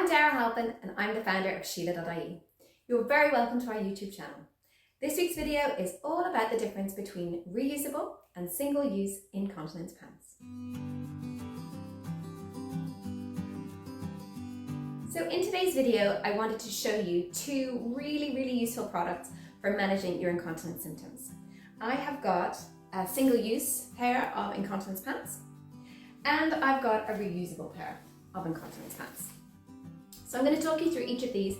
I'm Dara Halpin and I'm the founder of Sheela.ie. You're very welcome to our YouTube channel. This week's video is all about the difference between reusable and single-use incontinence pants. So in today's video, I wanted to show you two really useful products for managing your incontinence symptoms. I have got a single-use pair of incontinence pants and I've got a reusable pair of incontinence pants. So I'm going to talk you through each of these,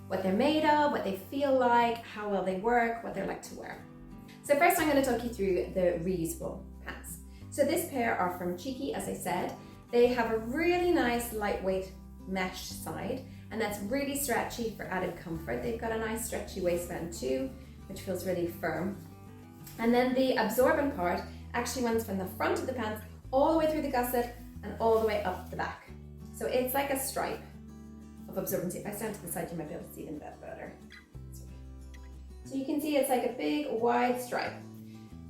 what they're made of, what they feel like, how well they work, what they're like to wear. So first I'm going to talk you through the reusable pants. So this pair are from Cheeky, as I said. They have a really nice lightweight mesh side, and that's really stretchy for added comfort. They've got a nice stretchy waistband too, which feels really firm. And then the absorbent part actually runs from the front of the pants all the way through the gusset and all the way up the back. So it's like a stripe of absorbency. If I stand to the side, you might be able to see them a bit better. So you can see it's like a big wide stripe.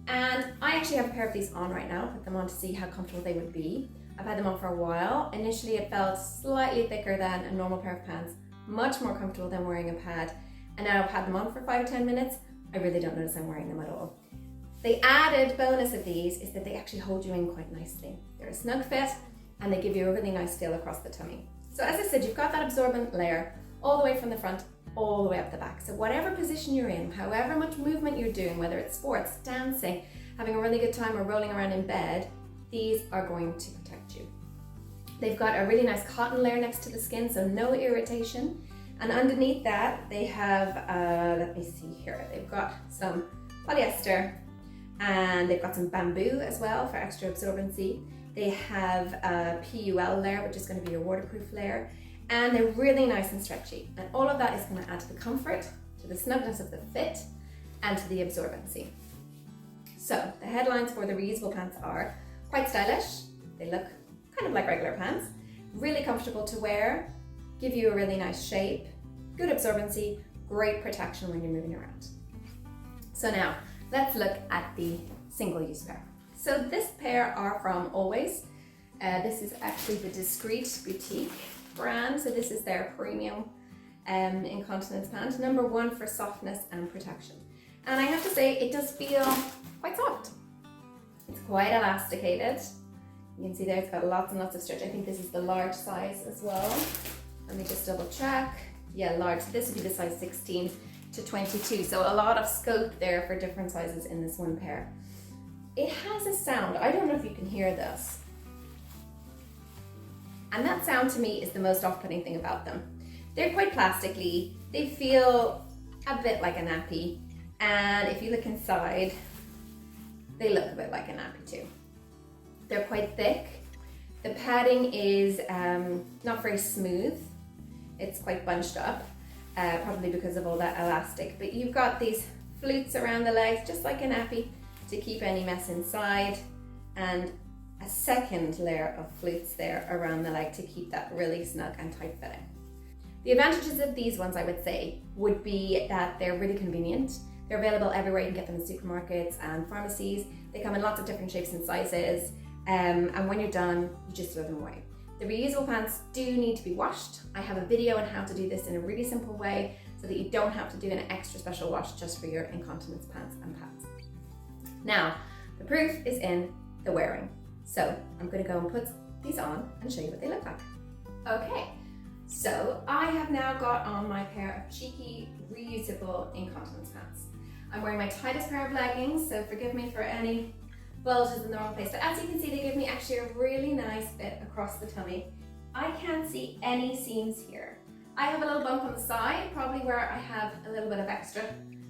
And I actually have a pair of these on right now. I'll put them on to see how comfortable they would be. I've had them on for a while. Initially it felt slightly thicker than a normal pair of pants, much more comfortable than wearing a pad. And now I've had them on for 5 or 10 minutes. I really don't notice I'm wearing them at all. The added bonus of these is that they actually hold you in quite nicely. They're a snug fit and they give you a really nice feel across the tummy. So as I said, you've got that absorbent layer all the way from the front, all the way up the back. So whatever position you're in, however much movement you're doing, whether it's sports, dancing, having a really good time or rolling around in bed, these are going to protect you. They've got a really nice cotton layer next to the skin, so no irritation. And underneath that, they have, let me see here, they've got some polyester and they've got some bamboo as well for extra absorbency. They have a PUL layer, which is going to be your waterproof layer, and they're really nice and stretchy. And all of that is going to add to the comfort, to the snugness of the fit, and to the absorbency. So the headlines for the reusable pants are quite stylish. They look kind of like regular pants, really comfortable to wear, give you a really nice shape, good absorbency, great protection when you're moving around. So now let's look at the single-use pair. So this pair are from Always. This is actually the Discreet Boutique brand. So this is their premium incontinence pant, #1 for softness and protection. And I have to say, it does feel quite soft. It's quite elasticated. You can see there it's got lots and lots of stretch. I think this is the large size as well. Let me just double check. Yeah, large. So this would be the size 16 to 22. So a lot of scope there for different sizes in this one pair. It has a sound. I don't know if you can hear this. And that sound to me is the most off-putting thing about them. They're quite plasticky. They feel a bit like a nappy. And if you look inside, they look a bit like a nappy too. They're quite thick. The padding is not very smooth. It's quite bunched up, probably because of all that elastic. But you've got these flutes around the legs, just like a nappy, to keep any mess inside, and a second layer of flutes there around the leg to keep that really snug and tight fitting. The advantages of these ones, I would say, would be that they're really convenient. They're available everywhere. You can get them in supermarkets and pharmacies. They come in lots of different shapes and sizes. And when you're done, you just throw them away. The reusable pants do need to be washed. I have a video on how to do this in a really simple way so that you don't have to do an extra special wash just for your incontinence pants and pads. Now, the proof is in the wearing. So I'm going to go and put these on and show you what they look like. Okay, so I have now got on my pair of Cheeky reusable incontinence pants. I'm wearing my tightest pair of leggings, so forgive me for any bulges in the wrong place. But as you can see, they give me actually a really nice fit across the tummy. I can't see any seams here. I have a little bump on the side, probably where I have a little bit of extra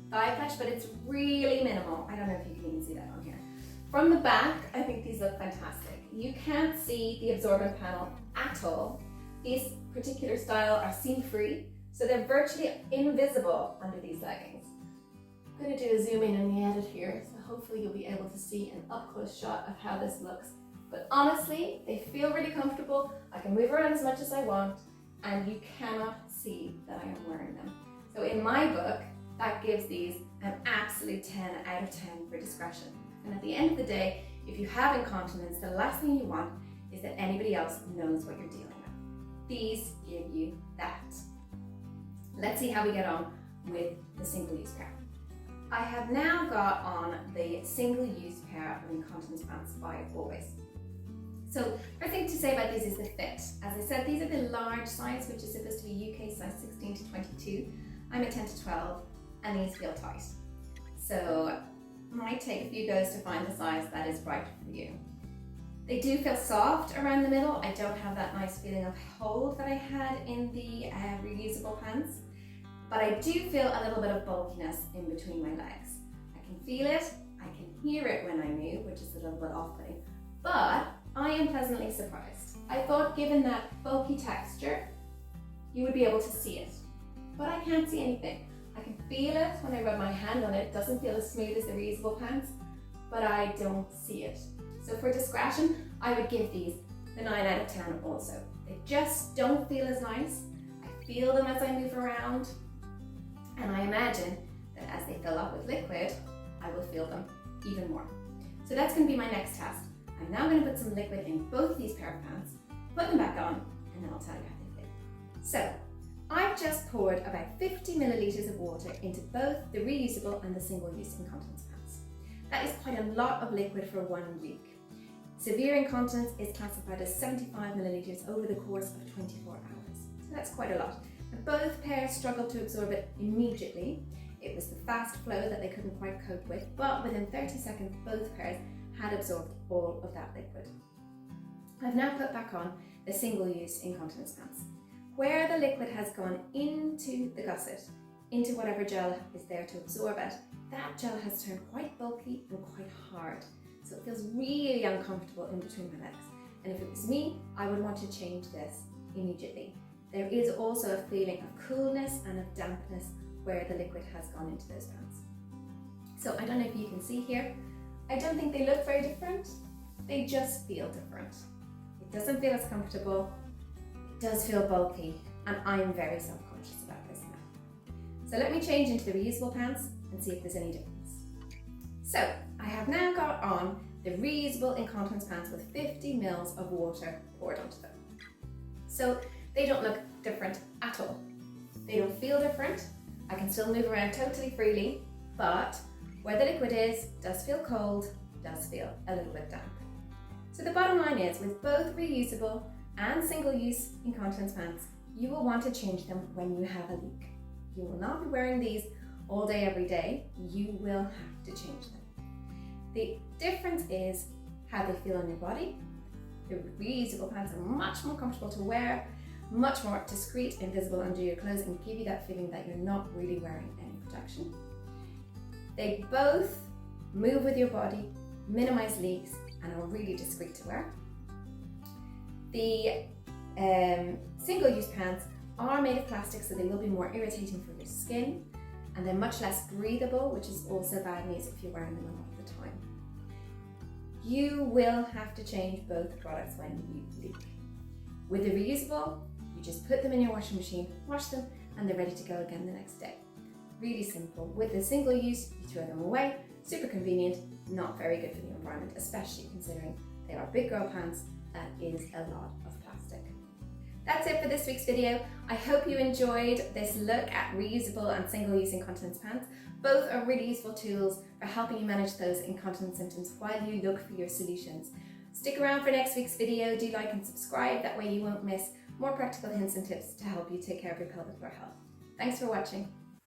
thigh flesh, but it's really minimal. I don't know if you can even see that on here. From the back, I think these look fantastic. You can't see the absorbent panel at all. These particular style are seam-free, so they're virtually invisible under these leggings. I'm going to do a zoom in on the edit here, so hopefully you'll be able to see an up-close shot of how this looks. But honestly, they feel really comfortable. I can move around as much as I want, and you cannot see that I am wearing them. So in my book, that gives these an absolute 10 out of 10 for discretion. And at the end of the day, if you have incontinence, the last thing you want is that anybody else knows what you're dealing with. these give you that. Let's see how we get on with the single-use pair. I have now got on the single-use pair of incontinence pants by Always. So first thing to say about these is the fit. As I said, these are the large size, which is supposed to be UK size 16 to 22. I'm a 10 to 12 and these feel tight. So it might take a few goes to find the size that is right for you. They do feel soft around the middle. I don't have that nice feeling of hold that I had in the reusable pants, but I do feel a little bit of bulkiness in between my legs. I can feel it, I can hear it when I move, which is a little bit off-putting, but I am pleasantly surprised. I thought given that bulky texture, you would be able to see it, but I can't see anything. I can feel it when I rub my hand on it. It doesn't feel as smooth as the reusable pants, but I don't see it. So for discretion, I would give these the 9 out of 10 also. They just don't feel as nice. I feel them as I move around, and I imagine that as they fill up with liquid, I will feel them even more. So that's going to be my next task. I'm now going to put some liquid in both these pair of pants, put them back on, and then I'll tell you how they fit. So I've just poured about 50 millilitres of water into both the reusable and the single-use incontinence pants. That is quite a lot of liquid for 1 week. Severe incontinence is classified as 75 millilitres over the course of 24 hours. So that's quite a lot. And both pairs struggled to absorb it immediately. It was the fast flow that they couldn't quite cope with, but within 30 seconds, both pairs had absorbed all of that liquid. I've now put back on the single-use incontinence pants. Where the liquid has gone into the gusset, into whatever gel is there to absorb it, that gel has turned quite bulky and quite hard. So it feels really uncomfortable in between my legs. And if it was me, I would want to change this immediately. There is also a feeling of coolness and of dampness where the liquid has gone into those pants. So I don't know if you can see here, I don't think they look very different. They just feel different. It doesn't feel as comfortable. It does feel bulky, and I'm very self-conscious about this now. So let me change into the reusable pants and see if there's any difference. So I have now got on the reusable incontinence pants with 50 ml of water poured onto them. So they don't look different at all. They don't feel different. I can still move around totally freely, but where the liquid is, does feel cold, does feel a little bit damp. So the bottom line is, with both reusable and single-use incontinence pants, you will want to change them when you have a leak. You will not be wearing these all day, every day. You will have to change them. The difference is how they feel on your body. The reusable pants are much more comfortable to wear, much more discreet, invisible under your clothes, and give you that feeling that you're not really wearing any protection. They both move with your body, minimize leaks, and are really discreet to wear. The single-use pants are made of plastic, so they will be more irritating for your skin, and they're much less breathable, which is also bad news if you're wearing them a lot of the time. You will have to change both products when you leak. With the reusable, you just put them in your washing machine, wash them, and they're ready to go again the next day. Really simple. With the single use, you throw them away. Super convenient, not very good for the environment, especially considering they are big girl pants. That is a lot of plastic. That's it for this week's video. I hope you enjoyed this look at reusable and single-use incontinence pants. Both are really useful tools for helping you manage those incontinence symptoms while you look for your solutions. Stick around for next week's video. Do like and subscribe. That way you won't miss more practical hints and tips to help you take care of your pelvic floor health. Thanks for watching.